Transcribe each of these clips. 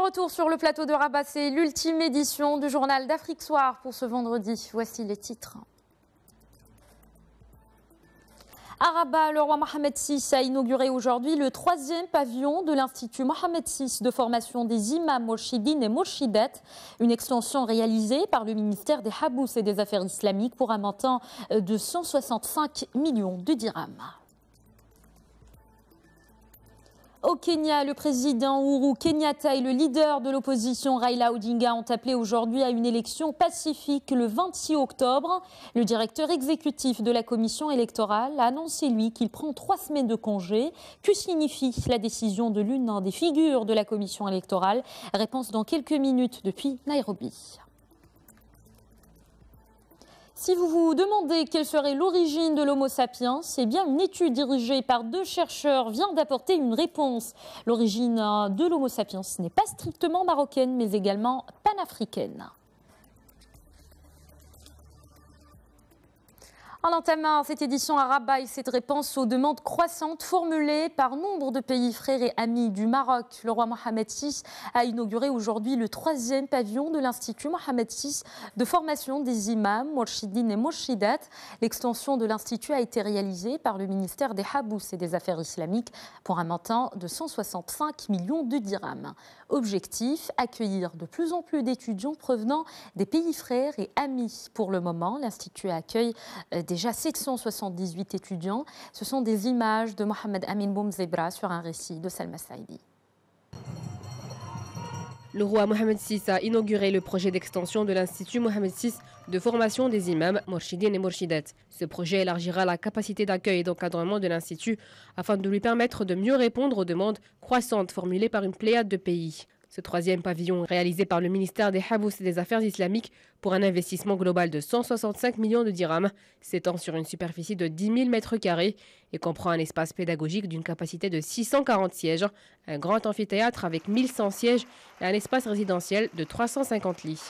retour sur le plateau de Rabat, c'est l'ultime édition du journal d'Afrique Soir pour ce vendredi. Voici les titres. À Rabat, le roi Mohamed VI a inauguré aujourd'hui le 3e pavillon de l'Institut Mohamed VI de formation des imams mourchidines et mourchidates, une extension réalisée par le ministère des Habous et des Affaires islamiques pour un montant de 165 millions de dirhams. Au Kenya, le président Uhuru Kenyatta et le leader de l'opposition Raila Odinga ont appelé aujourd'hui à une élection pacifique le 26 octobre. Le directeur exécutif de la commission électorale a annoncé, lui, qu'il prend 3 semaines de congé. Que signifie la décision de l'une des figures de la commission électorale? Réponse dans quelques minutes depuis Nairobi. Si vous vous demandez quelle serait l'origine de l'Homo sapiens, eh bien une étude dirigée par 2 chercheurs vient d'apporter une réponse. L'origine de l'Homo sapiens n'est pas strictement marocaine, mais également panafricaine. En entamant cette édition à Rabat, cette réponse aux demandes croissantes formulées par nombre de pays frères et amis du Maroc. Le roi Mohamed VI a inauguré aujourd'hui le 3e pavillon de l'Institut Mohamed VI de formation des imams, mourchidines et mourchidates. L'extension de l'Institut a été réalisée par le ministère des Habous et des Affaires islamiques pour un montant de 165 millions de dirhams. Objectif, accueillir de plus en plus d'étudiants provenant des pays frères et amis. Pour le moment, l'Institut accueille déjà 778 étudiants. Ce sont des images de Mohamed Amin Boumzebra sur un récit de Salma Saïdi. Le roi Mohamed VI a inauguré le projet d'extension de l'Institut Mohamed VI de formation des imams, mourchidines et mourchidates. Ce projet élargira la capacité d'accueil et d'encadrement de l'Institut afin de lui permettre de mieux répondre aux demandes croissantes formulées par une pléiade de pays. Ce 3e pavillon, réalisé par le ministère des Habous et des Affaires islamiques pour un investissement global de 165 millions de dirhams, s'étend sur une superficie de 10 000 mètres carrés et comprend un espace pédagogique d'une capacité de 640 sièges, un grand amphithéâtre avec 1100 sièges et un espace résidentiel de 350 lits.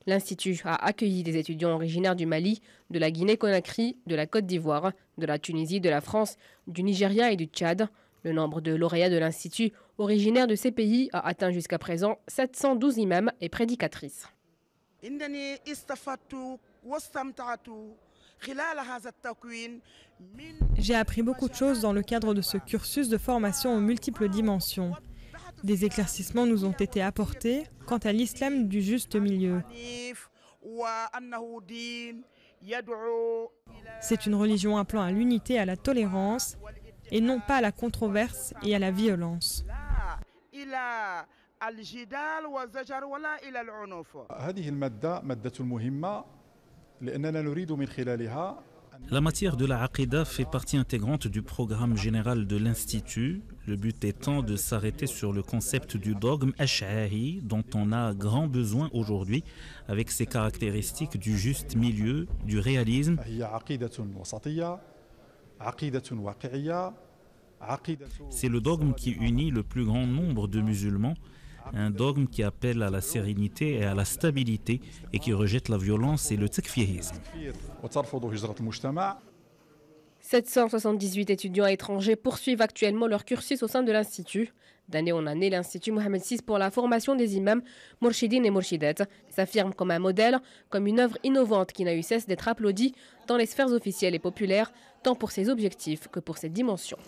L'Institut a accueilli des étudiants originaires du Mali, de la Guinée-Conakry, de la Côte d'Ivoire, de la Tunisie, de la France, du Nigeria et du Tchad. Le nombre de lauréats de l'Institut originaires de ces pays a atteint jusqu'à présent 712 imams et prédicatrices. J'ai appris beaucoup de choses dans le cadre de ce cursus de formation aux multiples dimensions. Des éclaircissements nous ont été apportés quant à l'islam du juste milieu. C'est une religion appelant à l'unité et à la tolérance, et non pas à la controverse et à la violence. La matière de la Aqida fait partie intégrante du programme général de l'Institut, le but étant de s'arrêter sur le concept du dogme ash'ari dont on a grand besoin aujourd'hui avec ses caractéristiques du juste milieu, du réalisme. C'est le dogme qui unit le plus grand nombre de musulmans, un dogme qui appelle à la sérénité et à la stabilité et qui rejette la violence et le takfirisme. 778 étudiants étrangers poursuivent actuellement leur cursus au sein de l'Institut. D'année en année, l'Institut Mohamed VI pour la formation des imams, mourchidines et mourchidates s'affirme comme un modèle, comme une œuvre innovante qui n'a eu cesse d'être applaudie dans les sphères officielles et populaires, tant pour ses objectifs que pour ses dimensions.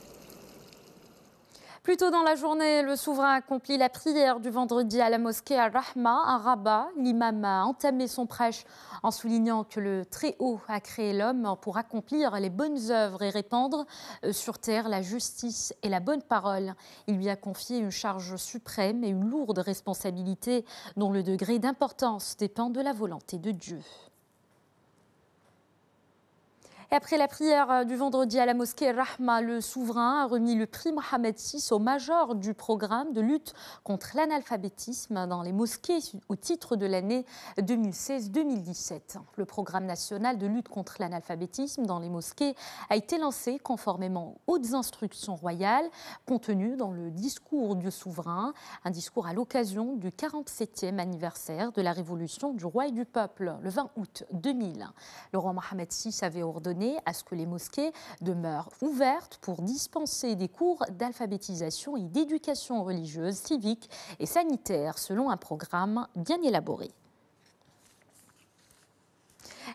Plus tôt dans la journée, le souverain accomplit la prière du vendredi à la mosquée Al-Rahma à Rabat. L'imam a entamé son prêche en soulignant que le Très-Haut a créé l'homme pour accomplir les bonnes œuvres et répandre sur terre la justice et la bonne parole. Il lui a confié une charge suprême et une lourde responsabilité dont le degré d'importance dépend de la volonté de Dieu. Et après la prière du vendredi à la mosquée Rahma, le souverain a remis le prix Mohamed VI au major du programme de lutte contre l'analphabétisme dans les mosquées au titre de l'année 2016-2017. Le programme national de lutte contre l'analphabétisme dans les mosquées a été lancé conformément aux hautes instructions royales contenues dans le discours du souverain, un discours à l'occasion du 47e anniversaire de la révolution du roi et du peuple, le 20 août 2000. Le roi Mohamed VI avait ordonné ordonné à ce que les mosquées demeurent ouvertes pour dispenser des cours d'alphabétisation et d'éducation religieuse, civique et sanitaire selon un programme bien élaboré.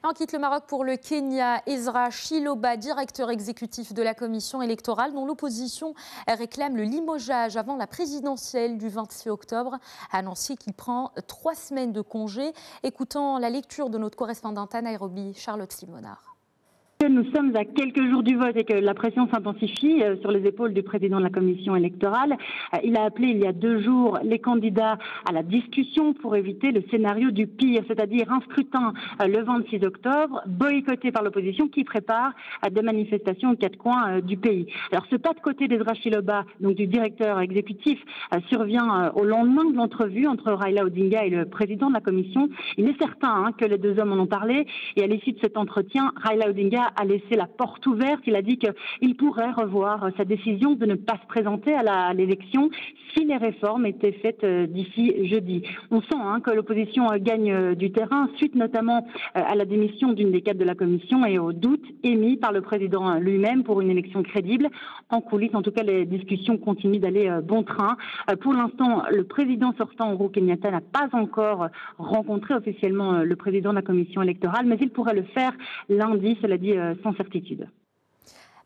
On quitte le Maroc pour le Kenya. Ezra Chiloba, directeur exécutif de la commission électorale, dont l'opposition réclame le limogeage avant la présidentielle du 26 octobre, a annoncé qu'il prend 3 semaines de congé. Écoutons la lecture de notre correspondante à Nairobi, Charlotte Simonard. Nous sommes à quelques jours du vote et que la pression s'intensifie sur les épaules du président de la commission électorale. Il a appelé il y a 2 jours les candidats à la discussion pour éviter le scénario du pire, c'est-à-dire un scrutin le 26 octobre, boycotté par l'opposition qui prépare des manifestations aux 4 coins du pays. Alors ce pas de côté d'Ezra Chiloba, donc du directeur exécutif, survient au lendemain de l'entrevue entre Raila Odinga et le président de la commission. Il est certain que les 2 hommes en ont parlé et à l'issue de cet entretien, Raila Odinga a laissé la porte ouverte. Il a dit qu'il pourrait revoir sa décision de ne pas se présenter à l'élection si les réformes étaient faites d'ici jeudi. On sent que l'opposition gagne du terrain, suite notamment à la démission d'une des cadres de la commission et aux doutes émis par le président lui-même pour une élection crédible. En coulisses, en tout cas, les discussions continuent d'aller bon train. Pour l'instant, le président sortant, Uhuru Kenyatta, n'a pas encore rencontré officiellement le président de la commission électorale, mais il pourrait le faire lundi, cela dit sans certitude.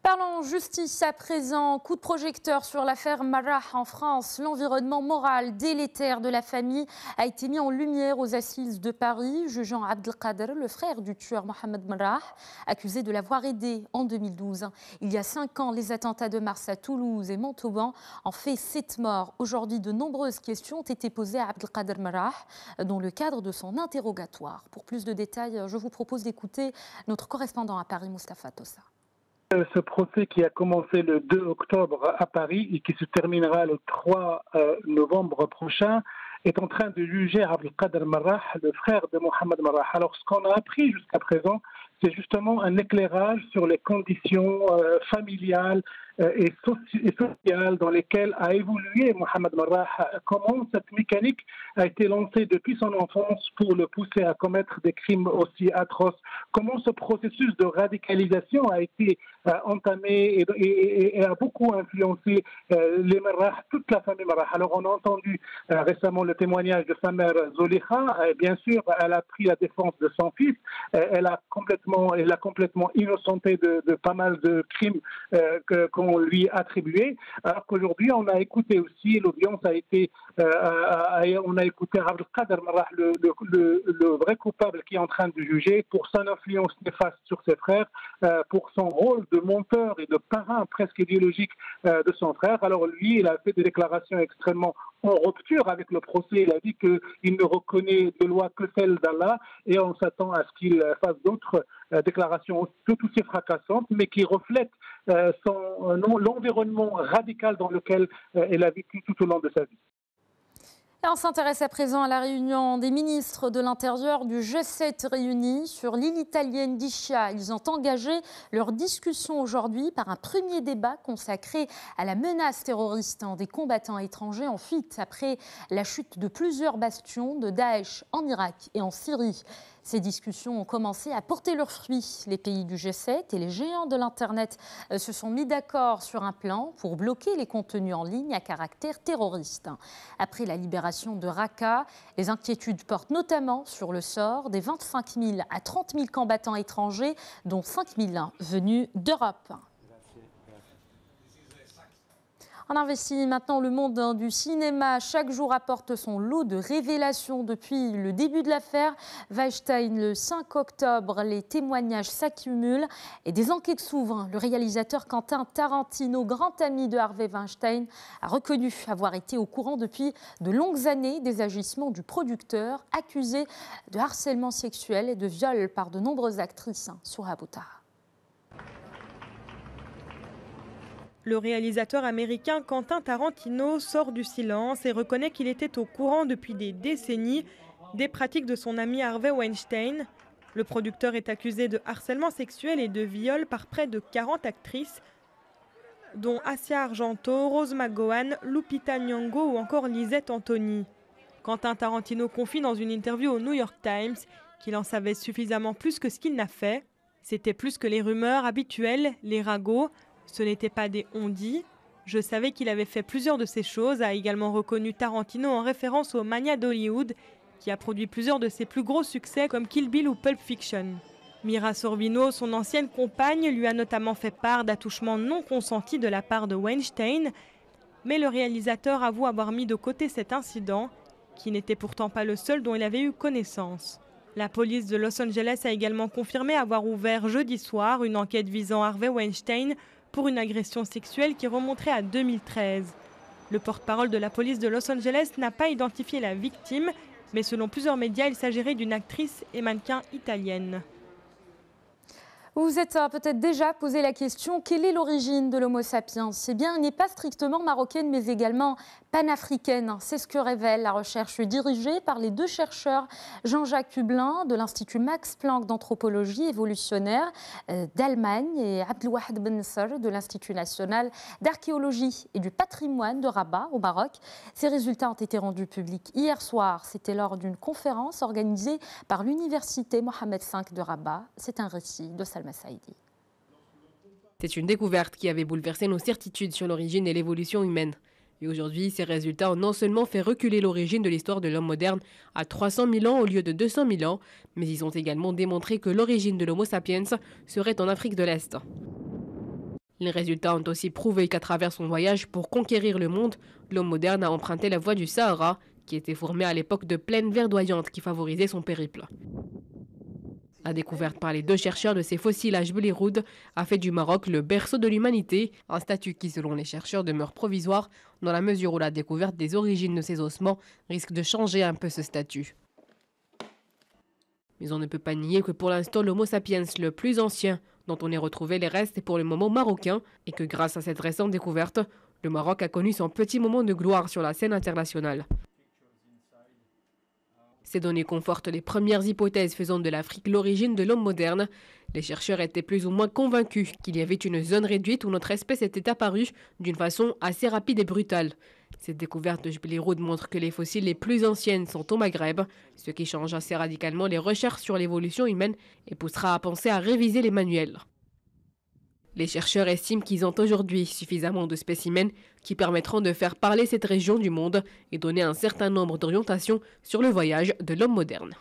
Parlons justice à présent. Coup de projecteur sur l'affaire Marrah en France. L'environnement moral délétère de la famille a été mis en lumière aux assises de Paris, jugeant Abdelkader, le frère du tueur Mohamed Marrah, accusé de l'avoir aidé en 2012. Il y a 5 ans, les attentats de mars à Toulouse et Montauban ont fait 7 morts. Aujourd'hui, de nombreuses questions ont été posées à Abdelkader Marrah dans le cadre de son interrogatoire. Pour plus de détails, je vous propose d'écouter notre correspondant à Paris, Moustapha Tossa. Ce procès qui a commencé le 2 octobre à Paris et qui se terminera le 3 novembre prochain est en train de juger Abdelkader Marrah, le frère de Mohamed Marrah. Alors ce qu'on a appris jusqu'à présent, c'est justement un éclairage sur les conditions familiales et sociales dans lesquelles a évolué Mohamed Marrah. Comment cette mécanique a été lancée depuis son enfance pour le pousser à commettre des crimes aussi atroces. Comment ce processus de radicalisation a été entamé et a beaucoup influencé les Marrah, toute la famille Marrah. Alors on a entendu récemment le témoignage de sa mère Zolikha. Bien sûr, elle a pris la défense de son fils. Elle a complètement innocenté de pas mal de crimes qu'on lui attribuait. Alors qu'aujourd'hui, on a écouté aussi, l'audience a été, on a écouté Abdelkader Marrah, le vrai coupable qui est en train de juger pour son influence néfaste sur ses frères, pour son rôle de monteur et de parrain presque idéologique de son frère. Alors lui, il a fait des déclarations extrêmement en rupture avec le procès. Il a dit qu'il ne reconnaît de loi que celle d'Allah et on s'attend à ce qu'il fasse d'autres déclarations tout aussi fracassantes, mais qui reflètent l'environnement radical dans lequel elle a vécu tout au long de sa vie. Et on s'intéresse à présent à la réunion des ministres de l'Intérieur du G7 réunis sur l'île italienne d'Ischia. Ils ont engagé leur discussion aujourd'hui par un premier débat consacré à la menace terroriste des combattants étrangers en fuite après la chute de plusieurs bastions de Daesh en Irak et en Syrie. Ces discussions ont commencé à porter leurs fruits. Les pays du G7 et les géants de l'Internet se sont mis d'accord sur un plan pour bloquer les contenus en ligne à caractère terroriste. Après la libération de Raqqa, les inquiétudes portent notamment sur le sort des 25 000 à 30 000 combattants étrangers, dont 5 000 venus d'Europe. On investit maintenant le monde du cinéma. Chaque jour apporte son lot de révélations depuis le début de l'affaire Weinstein. Le 5 octobre, les témoignages s'accumulent et des enquêtes s'ouvrent. Le réalisateur Quentin Tarantino, grand ami de Harvey Weinstein, a reconnu avoir été au courant depuis de longues années des agissements du producteur, accusé de harcèlement sexuel et de viol par de nombreuses actrices sur Aboutar. Le réalisateur américain Quentin Tarantino sort du silence et reconnaît qu'il était au courant depuis des décennies des pratiques de son ami Harvey Weinstein. Le producteur est accusé de harcèlement sexuel et de viol par près de 40 actrices, dont Asia Argento, Rose McGowan, Lupita Nyong'o ou encore Lisette Anthony. Quentin Tarantino confie dans une interview au New York Times qu'il en savait suffisamment plus que ce qu'il n'a fait. C'était plus que les rumeurs habituelles, les ragots. Ce n'étaient pas des on-dit. Je savais qu'il avait fait plusieurs de ces choses, a également reconnu Tarantino en référence au mania d'Hollywood, qui a produit plusieurs de ses plus gros succès comme Kill Bill ou Pulp Fiction. Mira Sorvino, son ancienne compagne, lui a notamment fait part d'attouchements non consentis de la part de Weinstein, mais le réalisateur avoue avoir mis de côté cet incident, qui n'était pourtant pas le seul dont il avait eu connaissance. La police de Los Angeles a également confirmé avoir ouvert jeudi soir une enquête visant Harvey Weinstein pour une agression sexuelle qui remonterait à 2013. Le porte-parole de la police de Los Angeles n'a pas identifié la victime, mais selon plusieurs médias, il s'agirait d'une actrice et mannequin italienne. Vous vous êtes peut-être déjà posé la question, quelle est l'origine de l'Homo sapiens? Eh bien, elle n'est pas strictement marocaine, mais également panafricaine. C'est ce que révèle la recherche dirigée par les deux chercheurs Jean-Jacques Hublin de l'Institut Max Planck d'anthropologie évolutionnaire d'Allemagne et Abdelwahed Ben Nasser de l'Institut national d'archéologie et du patrimoine de Rabat au Maroc. Ces résultats ont été rendus publics hier soir. C'était lors d'une conférence organisée par l'Université Mohammed V de Rabat. C'est un récit de Salma Saïdi. C'est une découverte qui avait bouleversé nos certitudes sur l'origine et l'évolution humaine. Et aujourd'hui, ces résultats ont non seulement fait reculer l'origine de l'histoire de l'homme moderne à 300 000 ans au lieu de 200 000 ans, mais ils ont également démontré que l'origine de l'Homo sapiens serait en Afrique de l'Est. Les résultats ont aussi prouvé qu'à travers son voyage pour conquérir le monde, l'homme moderne a emprunté la voie du Sahara, qui était formée à l'époque de plaines verdoyantes qui favorisaient son périple. La découverte par les deux chercheurs de ces fossiles à Jbel-Iroud a fait du Maroc le berceau de l'humanité, un statut qui, selon les chercheurs, demeure provisoire dans la mesure où la découverte des origines de ces ossements risque de changer un peu ce statut. Mais on ne peut pas nier que pour l'instant l'Homo sapiens le plus ancien, dont on ait retrouvé les restes, est pour le moment marocain, et que grâce à cette récente découverte, le Maroc a connu son petit moment de gloire sur la scène internationale. Ces données confortent les premières hypothèses faisant de l'Afrique l'origine de l'homme moderne. Les chercheurs étaient plus ou moins convaincus qu'il y avait une zone réduite où notre espèce était apparue d'une façon assez rapide et brutale. Cette découverte de Jbel-Iroud montre que les fossiles les plus anciennes sont au Maghreb, ce qui change assez radicalement les recherches sur l'évolution humaine et poussera à penser à réviser les manuels. Les chercheurs estiment qu'ils ont aujourd'hui suffisamment de spécimens qui permettront de faire parler cette région du monde et donner un certain nombre d'orientations sur le voyage de l'homme moderne.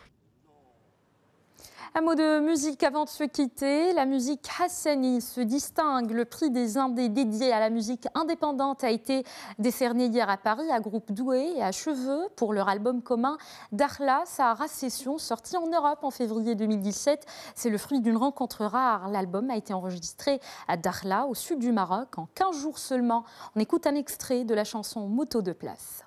Un mot de musique avant de se quitter. La musique Hassani se distingue. Le prix des Indés dédié à la musique indépendante a été décerné hier à Paris à Groupe Doué et à Cheveux pour leur album commun Dakhla Sahara Session, sorti en Europe en février 2017. C'est le fruit d'une rencontre rare. L'album a été enregistré à Dakhla, au sud du Maroc, en 15 jours seulement. On écoute un extrait de la chanson Moto de place.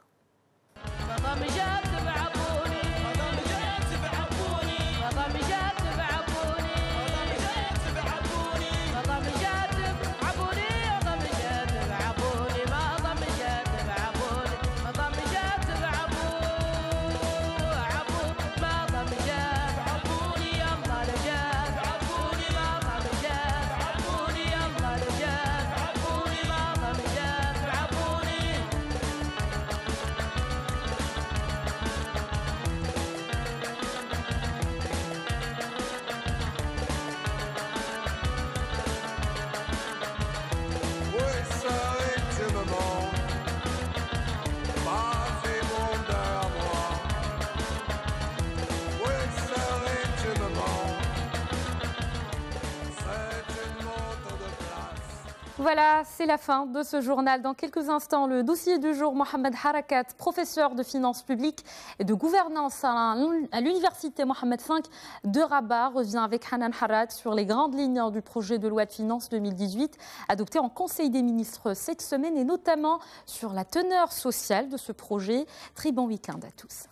Voilà, c'est la fin de ce journal. Dans quelques instants, le dossier du jour, Mohamed Harakat, professeur de finances publiques et de gouvernance à l'université Mohammed V de Rabat, revient avec Hanan Harad sur les grandes lignes du projet de loi de finances 2018 adopté en Conseil des ministres cette semaine et notamment sur la teneur sociale de ce projet. Très bon week-end à tous.